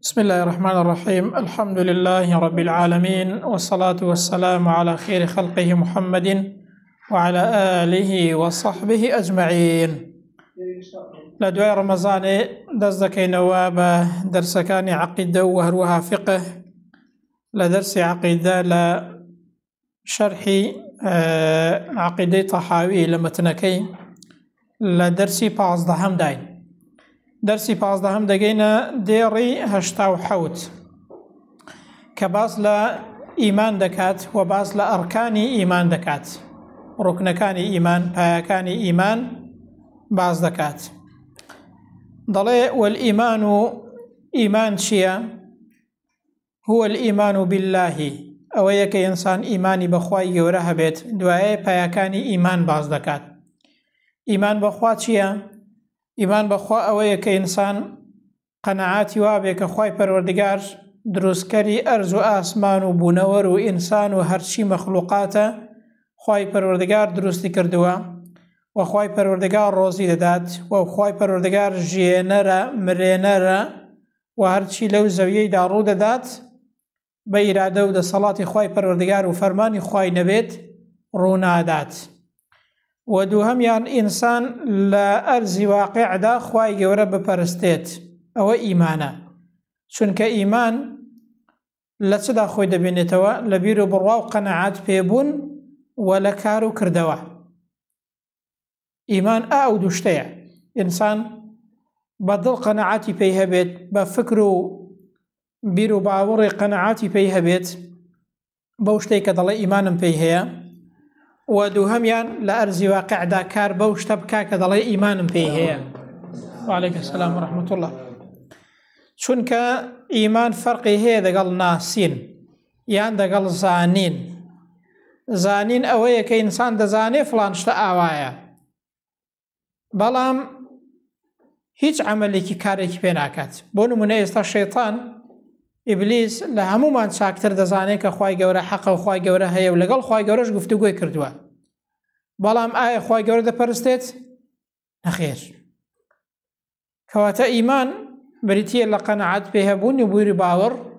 بسم الله الرحمن الرحيم. الحمد لله رب العالمين، والصلاة والسلام على خير خلقه محمد وعلى آله وصحبه أجمعين. لدواء رمضان دزدك نواب درس كان عقيدة وهروها فقه لدرس عقيدة لشرح عقيدة طحاوي لمتنكي لدرسي پازدهم داين. درسي پازدهم دقينا ديري هشتا وحوت كباس لا إيمان دكات وباس لا أركاني إيمان دكات، ركن كان إيمان باكان إيمان باز دكات. ضلي والإيمان إيمان شيا هو الإيمان بالله أو يك إنسان إيماني بخواي ورها بيت دعاء باكان إيمان باز دكات. إيمان بخوات شيا إيمان بخوا أويا كإنسان قناعاتي وابك خواي پروردگار دروسكري أرزو آسمان و بونور و إنسان و هرشي مخلوقاته خواي پروردگار دروستی کردوا و خواي پروردگار روزي داد و خواي پروردگار جينر مرينر و هرشي لو زويي دارو داد بإراده و دا صلاة خواي پروردگار و فرمان خواي نبيت رونا داد. ودوهم يعني إنسان لا أرزي واقع دا خواي جورا بپرستيت أو إيمانا چونك إيمان لسدا خوي دبينتوا لبيرو برواو قناعات بيبون ولا كارو كردوا. إيمان أو دوشتيع إنسان بدل قناعاتي بيها بيت بفكرو بيرو باوري قناعاتي بيها بيت بوشتي كدل إيمانا بيها ودوهميان لأرزي واقع دا كار بوشتا بكا كدلي إيمان بيه. وعليكم السلام ورحمة الله. چونك إيمان فرقي هي دقل ناسين يان دقل زانين. زانين أوية كإنسان دا زاني فلان شتا آوايا بلام هيج عملي كي كاري كي بيناكات بونو من ايستا الشيطان إبليس لهمو من شاكتر دزاني كخواي جورا حقا وخواي جورا هيا ولقل خواي جوراش گفتگوی کردوا بلام آية خواي جورا دا پرستيت نخير كواتا إيمان بريتيا لقناعات بيها بوني بويري باور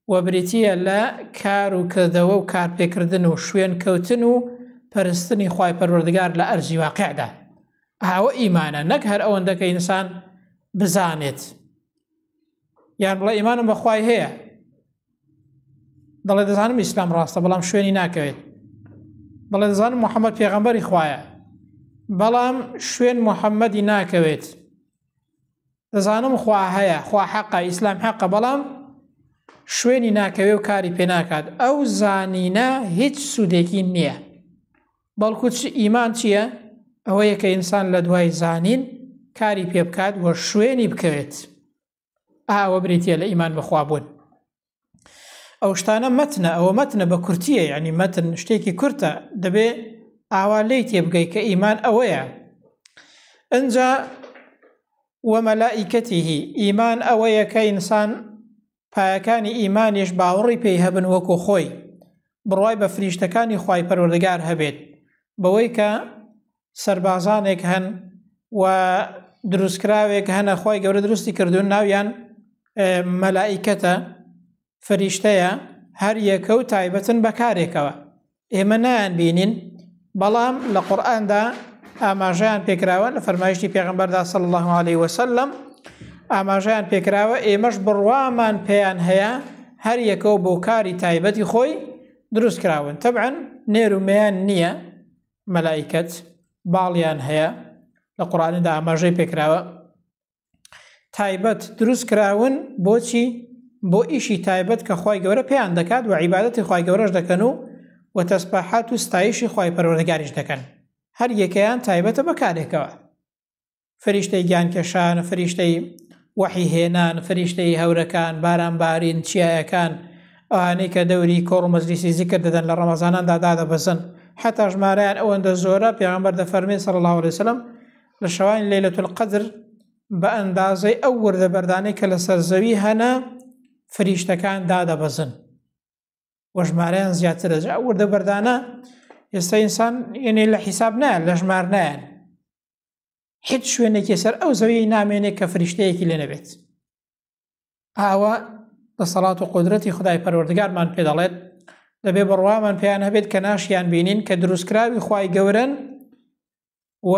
وبريتيا لا كارو كردوا وكار بيكردن وشوين كوتنو پرستني خواي پروردگار لأرزي واقع دا هاو إيمانا نكهر أون دك إنسان بزانت يعني بلا إيمان بخواي هي دڵێ دەزانم ئیسلام ڕاستە بەڵام شوێنی ناکەوێت دڵێ دەزانم محەممەد پێغەمبەری خوایە بەڵام شوێن محەممەدی ناکەوێت دەزانم خوا هەیە خوا حەقە ئیسلام حەقە بەڵام شوێنی ناکەوێ و کاری پێ ناکات ئەو زانینە هیچ سوودێکی نییە بەڵکو ئیمان چییە ئەوەیە کە ئینسان لە دوای زانین کاری پێ بکات و شوێنی بکەوێت ئاوە بریتیە لە ئیمان بەخوا بوون. ئەو شتانە مەتنە ئەوە مەتنە بە کورتیە یعنی مەتن شتێکی کورتە دەبێ ئاوا لێی تێ بگەی کە ئیمان ئەوەیە. ئەنجا وەمەلائیکەتیهی ئیمان ئەوەیە کە ئینسان پایەکانی ئیمانیش باوەڕی پێی هەبن وەکو خۆی بڕوای بە فریشتەکانی خوای پەروەردگار هەبێت بەوەی کە سەربازانێک هەن و دروستکراوێک هەنە خوای گەورە دروستی کردوون ناویان مەلائیکەتە فریشتەیە هەر یەکە و تایبەتن بەکارێکەوە ئێمە نایان بینین بەڵام لە قورئاندا ئاماژەیان پێکراوە لە فەرمایشتی پێغەمبەردا صلی الله عليه وسلم ئاماژەیان پێکراوە ئێمەش بڕوامان پێیان هەیە هەر یەکەوە بۆ کاری تایبەتی خۆی دروست کراون تەبعەن نێر و مەیان نییە مەلائیکەت باڵیان هەیە لە قورئاندا ئاماژەی پێکراوە تایبەت دروست کراون بۆچی بۆ ئیشی تایبەت کە خوای گەورە پێیان دەکات و عیبادەتی خوای گەورەش دەکەن و تەسبیحات و ستایشی خوای پەروەردگاریش دەکەن هەر یەکەیان تایبەتە بەکارێکەوە فریشتەی گیانکێشان فریشتەی وەحی هێنان فریشتەی هەورەکان بارانبارین چیایەکان ئەوانەی کە دەوری کۆڕ و مەجلیسی زیکر دەدەن لە ڕەمەزاناندا دادەبەزن حتا ژمارەیان ئەوەندە زۆرە پێغەمبەر دەفەرمێ صلی الله عليه وسلم لە شەوانی لەیلەة القەدر بە ئەندازەی ئەو وردە بەردانەی کە لەسەر زەوی هەنە فریشتەکان دادەبەزن و ژمارەیان زیاترە ئەو وردە بەردانە ئێستا ئینسان یعنی لە حیساب نایان لە ژمار نایان هیچ شوێنێکی سەر ئەو زەویەی نامێنێت کە فریشتەیەکی لێ نەبێت. ئاوە دەسەڵات و قودرەتی خدای پەروەردگارمان پێ دەڵێت دەبێ بڕوامان پێیان هەبێت کە ناشیان بینین کە دروستکراوی خوای گەورەن و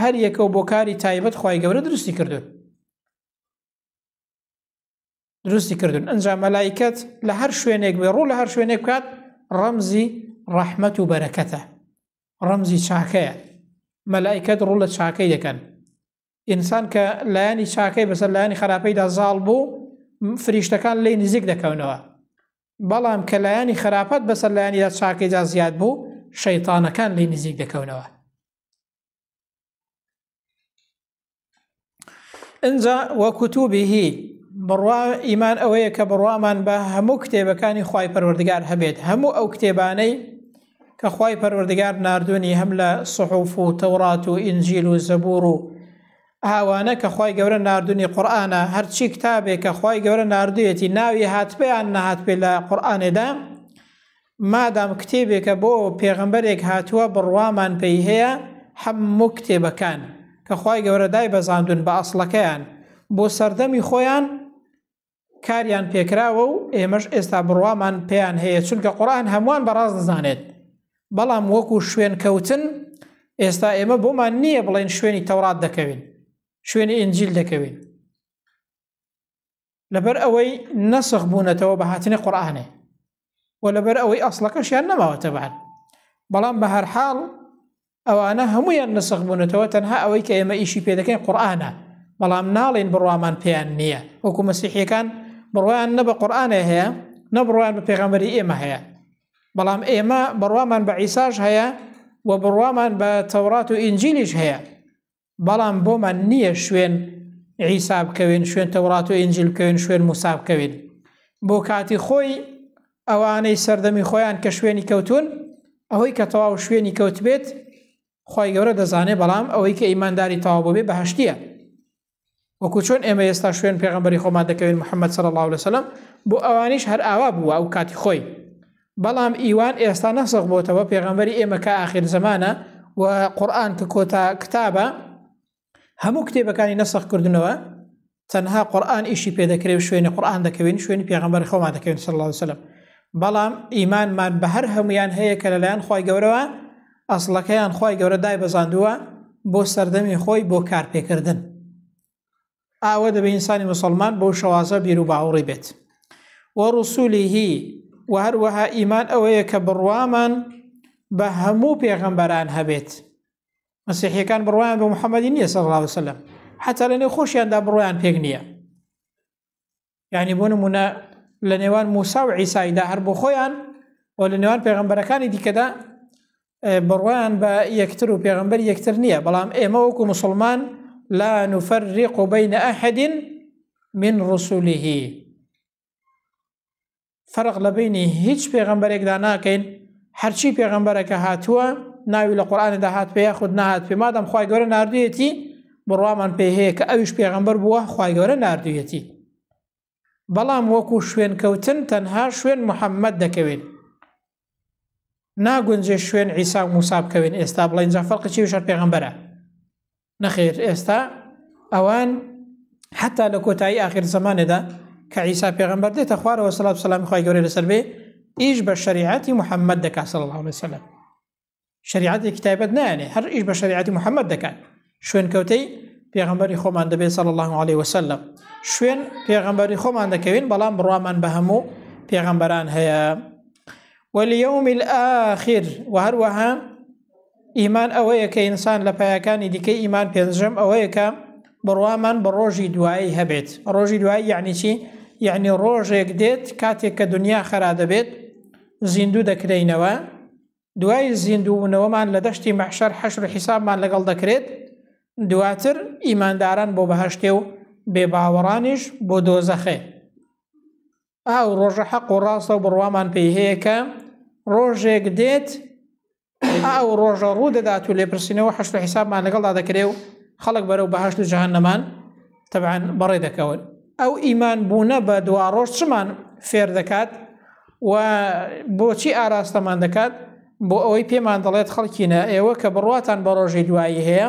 هەر یەکە بۆ کاری تایبەت خوای گەورە دروستی کردوون ئەنجا مەلایکەت لە هەر شوێنێک بێ ڕوو لە هەر شوێنێک بکات ڕەمزی ڕەحمەت و بەرەکەتە، ڕەمزی چاکەیە. مەلایکەت ڕوو لە چاکەی دەکەن. ئینسان کە لایانی چاکەی بەسەر لایانی خراپەیدا زاڵ بوو فریشتەکان لێی نزیک دەکەونەوە، بەڵام کە لایانی خراپەت بەسەر لایانیدا چاکەیدا زیاد بوو شەیتانەکان لێی نزیک دەکەونەوە. ئینجا وەکوتوبیهی بڕوا ئیمان ئەوەیە کە بڕوامان بە هەموو کتێبەکانی خوای پەروەردگار هەبێت، هەموو ئەو کتێبانەی کە خوای پەروەردگار ناردوونی هەم لە سوحوف و تەورات و ئینجیل و زەبور و ئاوانە کە خوای گەورە ناردوونی قورئانە، هەرچی کتابێک کە خوای گەورە ناردوویەتی ناوی هاتبێیان نەهات پێ لە قورئانێدا، مادام کتێبێکە بۆ پێغەمبەرێک هاتووە بڕوامان پێی هەیە هەموو کتێبەکان کە خوای گەورە دای بەزاندون بە ئەسڵەکەیان بۆ سەردەمی خۆیان کاریان پێکراوە و ئێمەش ئێستا بڕوامان پێیان هەیە، چونکە قورئان هەمووان بەڕاست دەزانێت، بەڵام وەکو شوێن کەوتن ئێستا ئێمە بۆمان نییە بڵێن شوێنی تەورات دەکەوین، شوێنی ئینجیل دەکەوین، لەبەر ئەوەی نەسخ بوونەتەوە بە هاتنی قورئانێ و لەبەر ئەوەی ئەسڵەکەشیان نەماوە تەبعاً، بەڵام بە هەر حاڵ ئەوانە هەموویان نسخ بوونەتەوە، تەنها ئەوەی کە ئێمە ئیشی پێ دەکەین قورئانە، بەڵام ناڵێن بڕوامان پێیان نییە. وەکو مەسیحیەکان بڕوایان نە بە قورئانێ هەیە نە بڕوایان بە پێغەمبەری ئێمە هەیە، بەڵام ئێمە بڕوامان بە عیساش هەیە و بڕوامان بە تەورات و ئینجیلیش هەیە، بەڵام بۆمان نییە شوێن عیسا بکەوین، شوێن تەورات و ئینجیل بکەوین، شوێن موسا بکەوین. بۆ کاتی خۆی ئەوانەی سەردەمی خۆیان کە شوێنی کەوتون، ئەوەی کە تەواو شوێنی کەوت بێت خوای گەورە دەزانێ، بەڵام ئەوەی کە ئیمانداری تەواو بۆ بێ بەهەشتیە. وەکو چۆن ئێمە ئێستا شوێن پێغەمبەری خۆمان دەکەوین محەممەد صلی الله عليه وسلم، بۆ ئەوانیش هەر ئاوا بووە ئەو کاتی خۆی، بەڵام ئیوان ئێستا نەسخ بۆتەوە پێغەمبەری ئێمە کە ئاخر زمانە و قورئان کە کۆتا کتابە هەموو کتێبەکانی نەسخ کردنەوە، تەنها قورئان ئیشی پێ دەکرێت شوێنی قورئان دەکەوین، شوێنی پێغەمبەری خۆمان دەکەوین صلی الله عليه وسلم، بەڵام ئیمانمان بە هەر هەمویان هەیە کە لەلایەن خوای گەورەوە ئەسڵەکەیان خوای گەورە دای بەزاندووە بۆ سەردەمی خۆی بۆ کارپێکردن. ئاوە دەبێ ئینسانی مسلمان بۆ شەوازە بیر و باوەڕی بێت. وەڕوسولیهی و هەروەها ئیمان ئەوەیە کە بڕوامان بە هەموو پێغەمبەران هەبێت. مەسیحیەکان بڕوایان بە محەممەدی نییە صلی الله عليه وسلم، حتا لە نێو خۆشیاندا بڕوایان پێک نییە. یعنی بۆ نمونە لە نێوان موسا و عیسایدا هەر بۆ خۆیان و لە نێوان پێغەمبەرەکانی دیکەدا بڕوایان بە یەکتر و پێغەمبەر یەکتر نییە، بەڵام ئێمە وەکو مسلمان لا نفرق بين أحد من رسله، فرق لبيني هیچ پێغەمبەرێکدا ناکەین، هەرچی پێغەمبەرەکە هاتووە ناوی لە قورئاندا هات پێ یاخود نەهات پێ، مادام خوای گەورە ناردوویەتی بڕوامان پێ هەیە کە ئەویش پێغەمبەر بووە خوای گەورە ناردوویەتی. بەڵام وەکو شوێن کەوتن تەنها شوێن محەممەد دەکەوین، ناگونجێ شوێن عیسا و موسا بکەوین. ئێستا بڵێن جا فەرقی چی وشار پێغەمبەرە؟ نەخێر، ئێستا ئەوان حتا لە کۆتایی ئاخر زمانێدا کە عیسا پێغەمبەر دێتە خوارەوە سەڵات و سەلامی خوای گەورەی لەسەر بێ، ئیش بە شەریعەتی محەممەد دەکات صلی الله عليه وسلم، شریعەتی کتابەت نایانێ، هەر ئیش بە شریعەتی محەممەد دەکات. شوێن کەوتەی پێغەمبەری خۆمان دەبێت صلی الله عليه وسلم، شوێن پێغەمبەری خۆمان دەکەوین، بەڵام بڕوامان بە هەموو پێغەمبەران هەیە. واليوم الآخر و هەروەها ئیمان ئەوەیە کە ئینسان لە پایەکانی دیکەی ئیمان پێنجەم ئەوەیە کە بڕوامان بە ڕۆژی دوایی هەبێت. ڕۆژی دوایی یعنی چی؟ یعنی ڕۆژێک دێت کاتێک کە دنیا خەرا دەبێت، زیندوو دەکرێنەوە، دوای زیندووبوونەوەمان لە دەشتی مەحشەر حەشر و حیسابمان لەگەڵ دەکرێت، دواتر ئیمانداران بۆ بەهەشتێ و بێباوەڕانیش بۆ دۆزەخێ. ئاو ڕۆژە حەق و ڕاستە و بڕوامان پێی هەیە کە ڕۆژێک دێت ئاو ڕۆژە ڕوو دەدات و لێپرسینەوە حەشر و حیسابمان لەگەڵدا دەکرێ و خەڵک بەرەو بەهەشت و جەهەنەمان تەبعاً بەڕێ دەکەون. ئەو ئیمان بوونە بە دوا ڕۆژ چمان فێر دەکات و بۆچی ئاراستەمان دەکات؟ بۆ ئەوەی پێمان دەڵێت خەڵکینە ئێوە کە بڕواتان بە ڕۆژی دوایی هەیە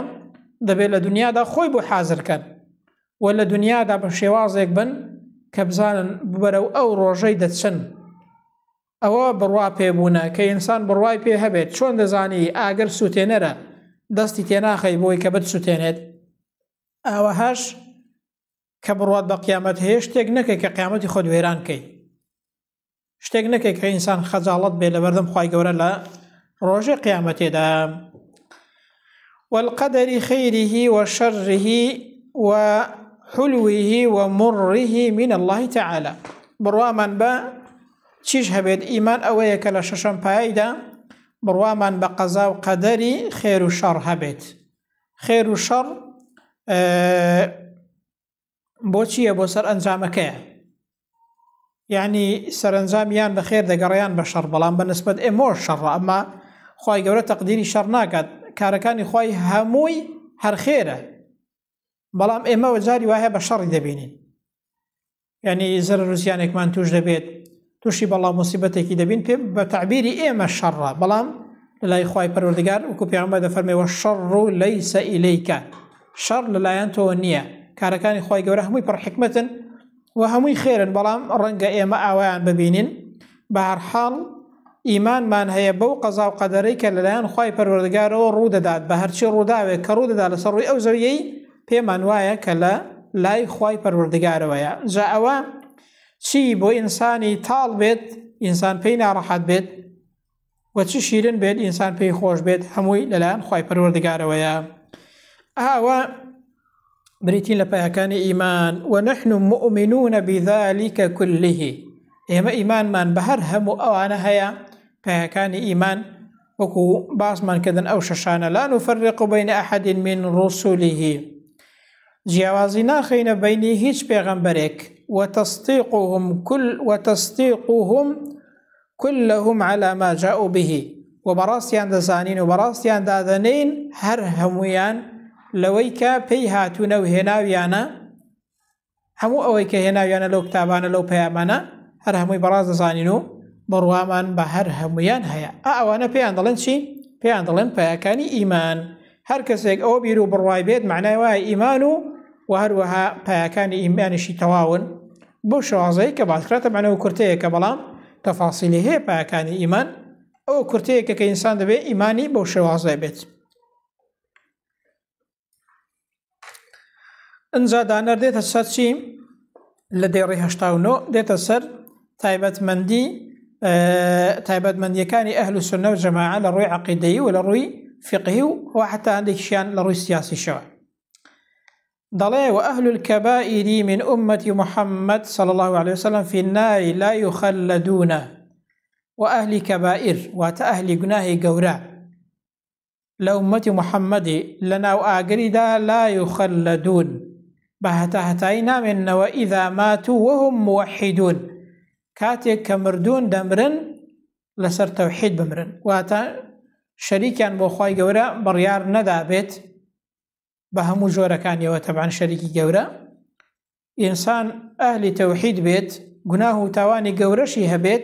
دەبێت لە دنیادا خۆی بۆ حازرکەن و لە دنیادا بە شێوازێک بن کە بزانن ببەرەو ئەو ڕۆژەی دەچن ئەوە بڕوا پێبوونە کە ئینسان بڕوای پێ هەبێت چۆن دەزانی ئاگەر سوتێنەرە دەستی تێناخەی بۆی کە بت سوتێنێت ئەوەهاش کە بڕوات بە قیامەت هەیە شتێک نەکەی کە قیامەتی خۆت وێران کەی شتێک نەکەی کە ئینسان خەجاڵەت بێ لە بەردەم خوای گەورە لە ڕۆژەی قیامەتێدا والقدر خيره وشره وحلوه ومره من الله تعالى بڕوامان بە چیش هەبێت ئیمان ئەوەیە کە لە شەشەم پایەیدا بڕوامان بە قەزا و قەدەری خێر و شەڕ هەبێت خێر و شەڕ بۆچییە بۆ سەر ئەنجامەکەیە یعنی سەرنجامیان بە خێر دەگەڕیان بە شەڕ بەڵام بە نسبەت ئێمەوە شەڕە ئەمما خوای گەورە تەقدیری شەڕ ناکات کارەکانی خوای هەمووی هەر خێرە بەڵام ئێمەوە جاری وایە بە شەڕی دەبینین یعنی زەرەر و زیانێکمان توش دەبێت تووشی بەڵام مصیبەتێکی دەبین پێ بە تعبیری ئێمە شەڕە بەڵام لەلای خوای پەروەردگار وەکو پێغەمبەر دەفەرمێ وەشەڕ لەیسە ئیلەیکە شەڕ لەلایەن تۆ نییە کارەکانی خوای گەورە هەمووی پڕ حکمەتن و هەمووی خێرن بەڵام ڕەنگە ئێمە ئاوایان ببینین بە هەرحاڵ ئیمانمان هەیە بەو قەزا و قەدەرەی کە لەلایەن خوای پەروەردگارەوە ڕوودەدات بە هەرچی ڕووداوێت کە ڕوودەدات لەسەر ڕووی ئەو زەویەی پێمان وایە کە لە لای خوای پەروەردگارەوەیە جا ئەوە چی بۆ ئینسانی تاڵ بێت ئینسان پێی ناڕەحەت بێت و چی شیرن بێت ئینسان پێی خۆش بێت هەمووی لەلایەن خوای پەروەردگارەوەیە ئاوە بریتین لە پایەکانی ئیمان ونحن مؤمنون بذلك كله ئێمە ئیمانمان بە هەر هەموو ئەوانە هەیە پایەکانی ئیمان وەکو باسمان کردن ئەو شەشانە لا نفرق بين أحد من رسله جیاوازی ناخینە بینی هیچ پێغەمبەرێک وتصديقهم كلهم على ما جاءوا به وبراستيان دەزانین و بەڕاستیان دادەنین هەر هەمویان لەوەی کە پێی هاتوونە و هێناویانە هەموو ئەوەی کە هێناویانە لەو کتابانە لەو پەیامانە هەر هەمووی بەڕاست دەزانین و بڕوامان بە هەر هەمویان هەیە ئەوانە پێیان دەڵێن چی؟ پێیان دەڵێن پایەکانی ئیمان هەر کەسێک ئەوە بیر و بڕوای بێت معنای وایە ئیمان و هەروەها پایەکانی ئیمانیشی تەواون بۆ شوازەیە کە باسکراتە معنەوە کورتەیەکە بەڵام تەفاسیلی هەیە پایەکانی ئیمان ئەو کورتەیەکە کە ئینسان دەبێت ئیمانی بۆ شێوازە بێت ئەنجا دانەر دێتە سەر چی لە دێڕی 89 دێتە سەر تایبەتمەندیەکانی ئەهل السنە و جەماعە لە ڕووی عەقیدەیی و لە ڕووی فقهی و حتا هەندێکیشیان لە ڕووی سیاسیشەوە دەڵێ وأهل الكبائر من أمة محمد صلى الله عليه وسلم في النار لا يخلدون وأهل كبائر وأهل جناه جورا لأمة محمد لنا وآجردا لا يخلدون بهتهتينا من وإذا ماتوا وهم موحدون كاتك كمردون دمرن لسر توحيد بمرن واتا شريكا بوخواي جورا بريار ندابت بهمو جورا كان طبعا شريكي جورا إنسان أهل توحيد بيت جناه تواني جورشي هبيت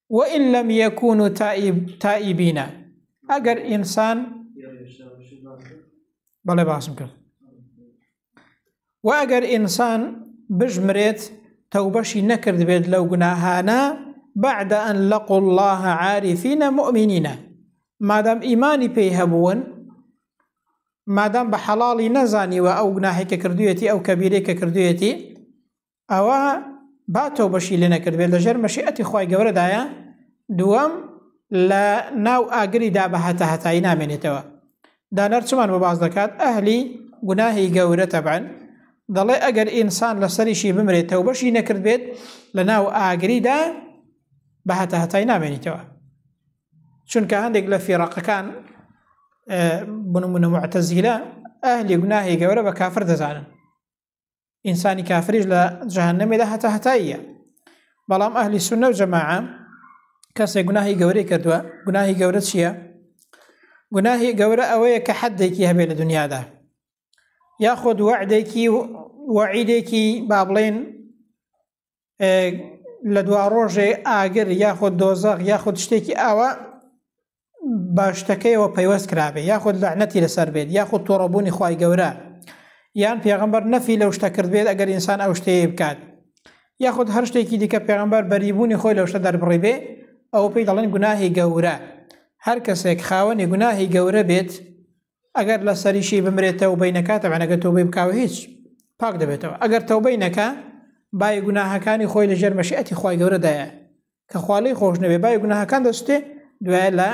وإن لم يكونوا تائبين أجر إنسان بلا باسم كر وأجر إنسان بجمرت توبشي نكرد بيت لو جناهانا بعد أن لقوا الله عارفين مؤمنين ما دام إيماني بيهبون ما دام بحلالي نزاني وأو جناحي كردويتي أو كبيري كردويتي أو باتو بشي لنا كرد بيت لجر مشيئتي خواهي قورة دايا دوام لا ناو آگری دا بە هەتایی نامێنێتەوە دانەر چمان بە باز دەکات ئەهلی گوناهی گەورە تەبعەن دەڵێ ئەگەر ئینسان لەسەریشی بمرێت تەوبەشی نەکرد بێت لە ناو ئاگریدا بە هەتایی نامێنێتەوە چونکە هەندێک لە فیرەقەکان بنمونە معتەزیلە ئەهلی گوناهی گەورە بە کافر دەزانن ئینسانی کافریش لە جەهەنەمێدا هەتاییە بەڵام ئەهلی سونە و جەماعە کەسێک گوناهی گەورەی کردووە گوناهی گەورە چییە؟ گوناهی گەورە ئەوەیە کە حەدێکی هەبێت لە دنیادا یاخود وعیدێکی با بڵێن لە دوا ڕۆژێ ئاگر یاخود دۆزەق یاخود شتێکی ئاوە با شتەکەیەوە پەیوەست کرابێ یاخود لەعنەتی لەسەر بێت یاخود تۆڕەبوونی خوای گەورە یان پێغەمبەر نەفی لەو شتە کرد بێت ئەگەر ئینسان ئەو شتەیە بکات یاخود هەر شتێکی دیکە پێغەمبەر بەریبوونی خۆی لەو شتە دەربڕی بێ ئەوە پێی دەڵێن گوناهی گەورە. هەر کەسێک خاوەنی گوناهی گەورە بێت ئەگەر لە سەریشی بمرێتەوە و بینەکە تەبەن ئەگەر تەوبەی بکاوە هیچ پاک دەبێتەوە. ئەگەر تەوبەی نەکا بای گوناهەکانی خۆی لەژێر مەشیئەتی خوای گەورەدایە کە خوا خۆش نەبێ بای گوناهەکان دەستێ دوایە لە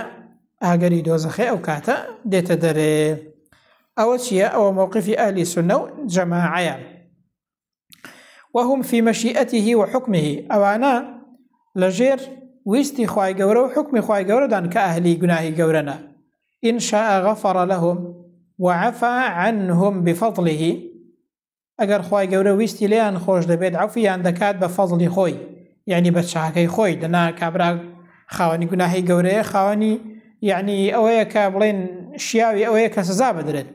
ئاگەری دۆزەخی ئەو کاتە دێتە دەرێ. ئەوە چییە؟ ئەوە موقفی ئەهلی سونە و جەماعەیە. وهم في مشيئته وحكمه ئەوانە لەژێر ویستی خوای گەورە و حکمی خوای گەورەدان کە ئەهلی گوناهی گەورەنە. إن شاء غفر لهم وعفى عنهم بفضله ئەگەر خوای گەورە ویستی لێیان خۆش دەبێت عەفویان دەکات بە فەضلی خۆی، یعنی بە چاکەی خۆی. دەنا کابرا خاوەنی گوناهی گەورەیە خاوەنی یعنی ئەوەیە کە بڵێن شیاوی ئەوەیە کە سزا بدرێت،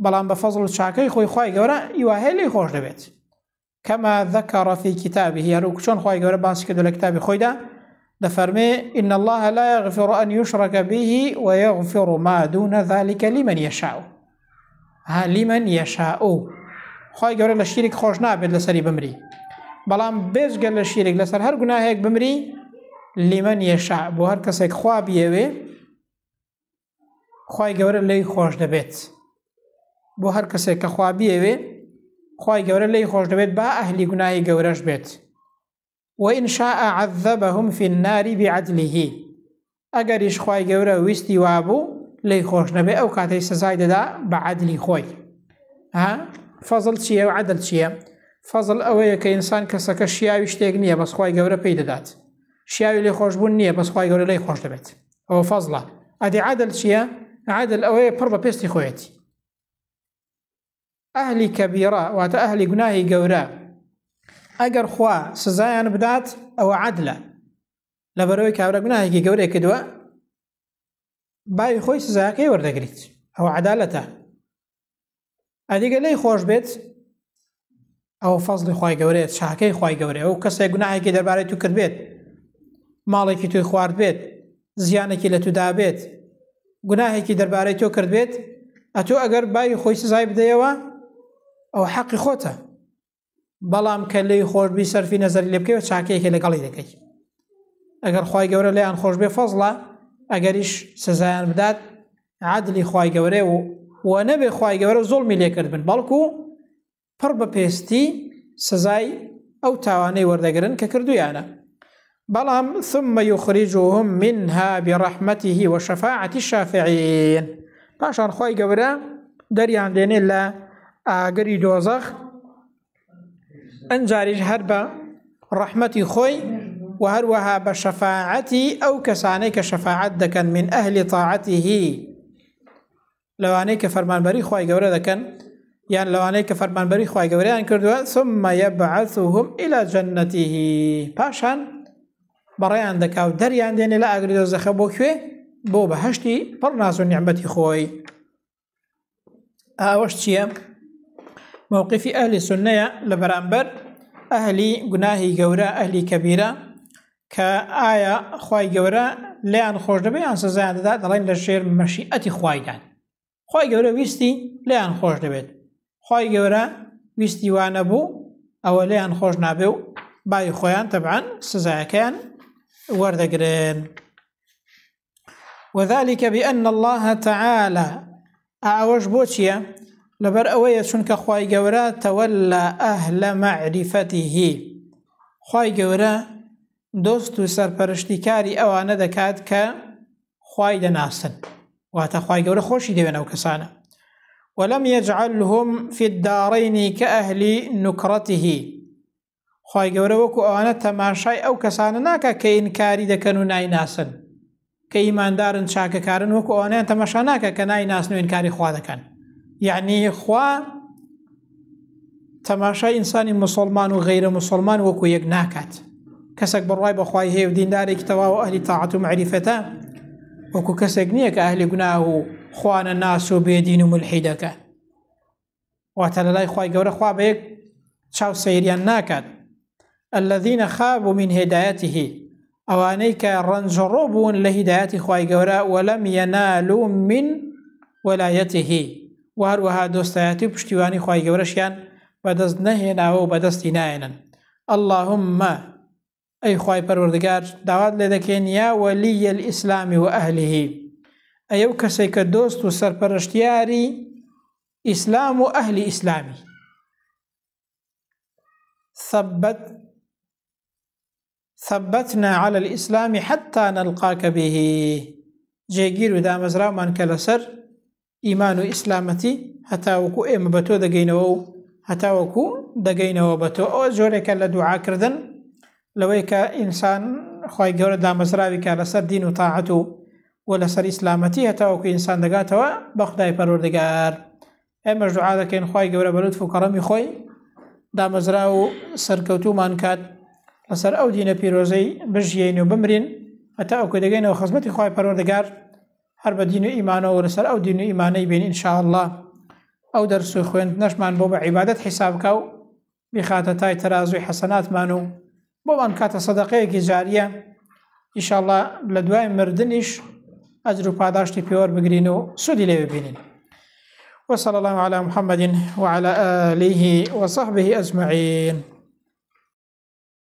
بەڵام بە فەضل و چاکەی خۆی خوای گەورە ئیواهەیە لێی خۆش دەبێت. كما ذكر في كتابه هەروەک چۆن خوای گەورە باسی کردو لە کتابی خۆیدا دەفەرمێ إن الله لا يغفر أن يشرك به ويغفر ما دون ذلك لمن يشاء. لمن يشاء خوای گەورە لە شیرک خۆش نابێت لەسەری بمری، بەڵام بێجگە لە شیرک لەسەر هەر گوناهێک بمری لمن يشاء بۆ هەر کەسێک خوا بیەوێ خوای گەورە لێی خۆش دەبێت. بۆ هەر کەسێک کە خوا بیەوێ خوای گەورە لێی خۆش دەبێت با ئەهلی گوناهی گەورەش بێت. وإن شاء عذبهم في النار بعدله ئەگەریش خوای گەورە ویستی وابوو لێی خۆش نەبێ ئەو کاتەی سزای دەدا بە عەدلی خۆی. فەزڵ چییە و عەدل چییە؟ فەزڵ ئەوەیە کە ئینسان کەسەکە شیاوی شتێک نییە بەس خوای گەورە پێی دەدات، شیاوی لێ خۆشبوون نییە بەس خوای گەورە لێی خۆش دەبێت، ئەوە فەزڵە. ئەدی عەدل چییە؟ عەدل ئەوەیە پڕ بە پێستی خۆیەتی. ئەهلی کەبیرە واتە ئەهلی گوناهی گەورە ئەگەر خوا سزایان بدات ئەوە عەدلە، لەبەرەوەی کابرا گوناهێکی گەورەی کردووە بای خۆی سزایەکەی وەردەگریت، ئەوە عەدالەتە. ئەدیگە لێی خۆش بێت ئەوە فەزڵی خوای گەورەیە، چاکەی خوای گەورەیە. ئەو کەسێک گوناهێکی دەربارەی تو کرد بێت، ماڵێکی توی خوارد بێت، زیانێکی لە تودا بێت، گوناهێکی دەربارەی تۆ کرد بێت، ئەتۆ ئەگەر بای خۆی سزای بدەیەوە ئەو حەقی خۆتە، بەڵام کە لێی خۆش بی سەرفی نەزەری لێ بکەوە چاکەیەکی لەگەڵی دەکەی. ئەگەر خوای گەورە لێیان خۆش بێ فەزڵە، ئەگەریش سزایان بدات عەدلی خوای گەورەیە و نەبێ خوای گەورە زوڵمی لێ کرد بن، بەڵکو پڕ بە پێستی سزای ئەو تاوانەی وەردەگرن کە کردویانە. بەڵام ثم يخرجهم منها برحمته وشفاعة الشافعين پاشان خوای گەورە دەریان دێنێ لە ئاگەری دۆزەخ، ئەنجاریش هەر بە ڕەحمەتی خۆی و هەروەها بە شەفاعەتی ئەو کەسانەی کە شەفاعەت دەکەن من ئەهلی طاعەتیه، لەوانەی کە فەرمانبەری خوای گەورە دەکەن یان لەوانەی کە فەرمانبەری خوای گەورەیان کردووە. ثم يبعثهم إلى جنته پاشان بەڕێیان دەکا و دەریان دێنێ لە ئاگری دۆزەخە بۆ کوێ؟ بۆ بەهەشتی پڕ ناز و نیعمەتی خۆی. ئەوەش چییە؟ موقفی ئەهلی سونەیە لە بەرامبەر ئەهلی گوناهی گەورە ئەهلی کەبیرە کە ئایا خوای گەورە لێیان خۆش دەبێت یان سزایان دەدا؟ دەڵێن لە ژێر مەشیئەتی خوایدان. خوای گەورە ویستی لێیان خۆش دەبێت، خوای گەورە ویستی وانە بوو ئەوە لێیان خۆش نابێ و بای خۆیان تەبعاً سزایەکەیان وەردەگرن. وذلك بأن الله تعالى ئەوەش بۆ چییە؟ لەبەر ئەوەیە چونکە خوای گەورە تەوەلە ئەهلە مەعریفەتیه، خوای گەورە دۆست و سەرپەرشتیکاری ئەوانە دەکات کە خوای دەناسن، واتە خوای گەورە خۆشی دەوێن ئەو کەسانە. ولم يجعلهم في الدارين كأهل نكرته، خوای گەورە وەکو ئەوانە تەماشای ئەو کەسانە ناکە کە ئینکاری دەکەن و نایناسن، کە ئیماندارن چاکەکارن وەکو ئەوانیان تەماشا ناکە کە نایناسن و ئینکاری خوا دەکەن. یعنی خوا تەماشای ئینسانی مسلمان و غەیرە مسلمان وەکو یەک ناکات. کەسێک بڕوای بەخوای هەیە و دیندارێکی تەواو و ئەهلی تاعەت و معریفەتە وەکو کەسێک نییە کە ئەهلی گوناه و خوانە ناس و بێدین و ملحیدەکە. واتە لەلای خوای گەورە خوا بە یەک چاو سەیریان ناکات. الذين خابوا من هدايته ئەوانەی کە ڕەنجەڕۆ بوون لە هیدایەتی خوای گەورە ولم ينالوا من ولايته و هەروەها دۆستایەتی و پشتیوانی خوای گەورەشیان بەدەست نەهێناوە و بەدەستی نایێنن. اللهم أي خواهي پروردگار دعوات لدكين يا ولي الإسلام وأهله أيو كسيك دوست و سرپرشتياري إسلام وأهل إسلامي ثبتنا على الإسلام حتى نلقاك به جيگير دا مزرا من كالسر إيمان إسلامتي حتى وكو إيم بتو دقينو حتى وكو دقينو بتو أو زورك لدعا كردن لويك إنسان خواهي قول دا مزرا بك لسر دين وطاعته ولسر إسلامتي حتى وكو إنسان دقاتوا بخداي پروردگار أي مرجوعا دكين خواهي قول بلطف وكرمي خواهي دا مزرا و سركوتو من كاد لسر أو دين بيروزي بجيين وبمرين حتى أو كدقين وخزمتي خواهي پروردگار هر بدين إيمانه ولسر أو دين إيماني بين إن شاء الله أو درسو خوين نشمان بوبا عبادت حسابكو بخاتتاي ترازوي حسنات مانو بوبا انكات صدقية جارية إن شاء الله لدواء مردنش أجر پاداشتي بيور بقرينو سودي لي ببينين وصلى الله على محمد وعلى آله وصحبه أجمعين.